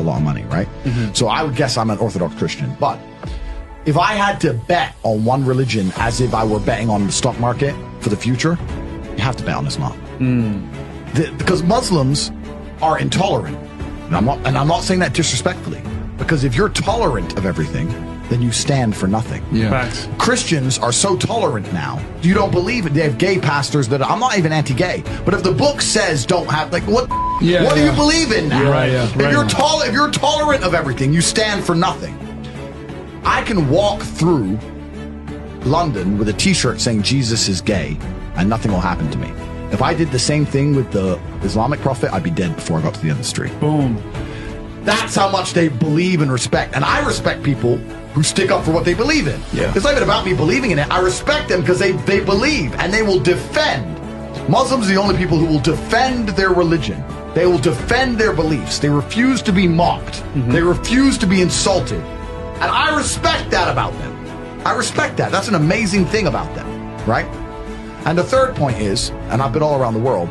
a lot of money, right? So I would guess I'm an Orthodox Christian. But if I had to bet on one religion as if I were betting on the stock market for the future, you have to bet on Islam. Because Muslims are intolerant. And I'm not saying that disrespectfully. Because if you're tolerant of everything, then you stand for nothing. Yeah. Facts. Christians are so tolerant now. You don't believe it. They have gay pastors that I'm not even anti-gay, but if the book says don't have, like, what do you believe in now? If you're tolerant of everything, you stand for nothing. I can walk through London with a t-shirt saying Jesus is gay and nothing will happen to me. If I did the same thing with the Islamic prophet, I'd be dead before I got to the end of the street. Boom. That's how much they believe and respect. And I respect people who stick up for what they believe in. Yeah. It's not even about me believing in it. I respect them because they believe and they will defend. Muslims are the only people who will defend their religion. They will defend their beliefs. They refuse to be mocked. They refuse to be insulted. And I respect that about them. I respect that. That's an amazing thing about them, right? And the third point is, and I've been all around the world,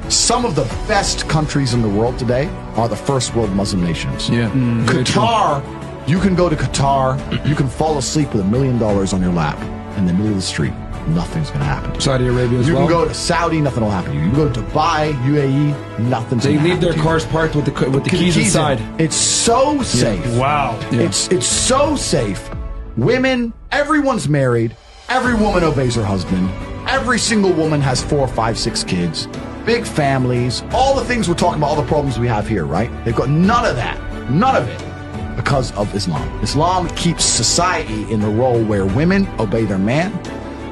some of the best countries in the world today are the first world Muslim nations. Yeah. Qatar, you can go to Qatar, you can fall asleep with $1 million on your lap in the middle of the street. Nothing's going to happen to you. Saudi Arabia as You well. can go to Saudi, nothing will happen to you. You can go to Dubai, UAE, nothing's They going to happen. leave their cars parked with the keys inside. It's so safe. Wow. Yeah. It's so safe. Women, everyone's married. Every woman obeys her husband. Every single woman has 4, 5, 6 kids. Big families. All the things we're talking about, all the problems we have here, right? They've got none of that. None of it. Because of Islam. Islam keeps society in the role where women obey their man.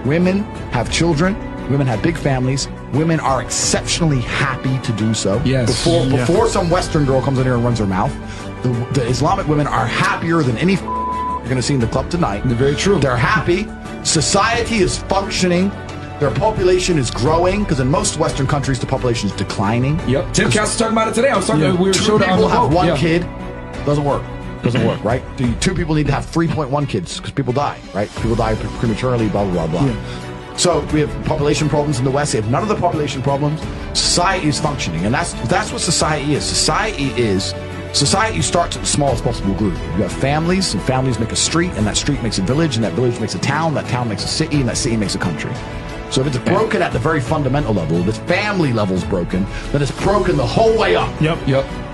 Women have children. Women have big families. Women are exceptionally happy to do so. Yes. Before some Western girl comes in here and runs her mouth, the Islamic women are happier than any you're going to see in the club tonight. They're very true. They're happy. Society is functioning. Their population is growing because in most Western countries the population is declining. Yep. Tim Cass was talking about it today. I was talking. We were Two showed it on people the have boat. one Yeah. kid. Doesn't work. Doesn't work, right? 2 people need to have 3.1 kids because people die, right? People die prematurely, blah, blah, blah, blah. Yeah. So we have population problems in the West. We have none of the population problems. Society is functioning, and that's what society is. Society starts at the smallest possible group. You have families, and families make a street, and that street makes a village, and that village makes a town, that town makes a city, and that city makes a country. So if it's broken at the very fundamental level, if the family level's broken, then it's broken the whole way up. Yep.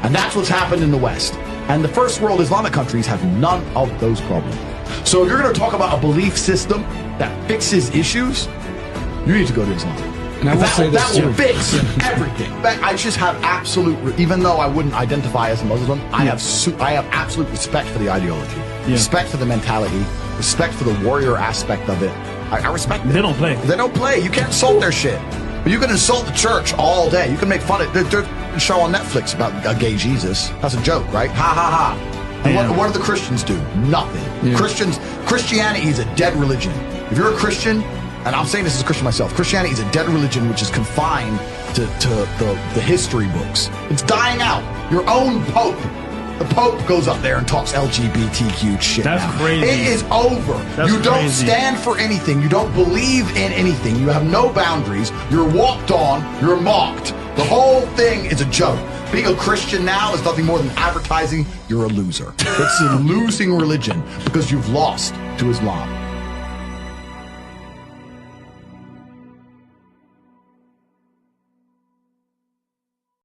And that's what's happened in the West. And the first world Islamic countries have none of those problems. So if you're going to talk about a belief system that fixes issues, you need to go to Islam. And I will say this that will too. fix everything. In fact, I just have absolute, even though I wouldn't identify as a Muslim, I have absolute respect for the ideology, respect for the mentality, respect for the warrior aspect of it. I respect it. They don't play. They don't play. You can't insult their shit. But you can insult the church all day. You can make fun of it. There's a show on Netflix about a gay Jesus. That's a joke, right? Ha ha ha. And what do the Christians do? Nothing. Yeah. Christianity is a dead religion. If you're a Christian, and I'm saying this as a Christian myself, Christianity is a dead religion which is confined to the history books. It's dying out. Your own Pope. The Pope goes up there and talks LGBTQ shit. That's now. crazy. It is over. That's you don't crazy. stand for anything. You don't believe in anything. You have no boundaries. You're walked on. You're mocked. The whole thing is a joke. Being a Christian now is nothing more than advertising you're a loser. It's a losing religion because you've lost to Islam.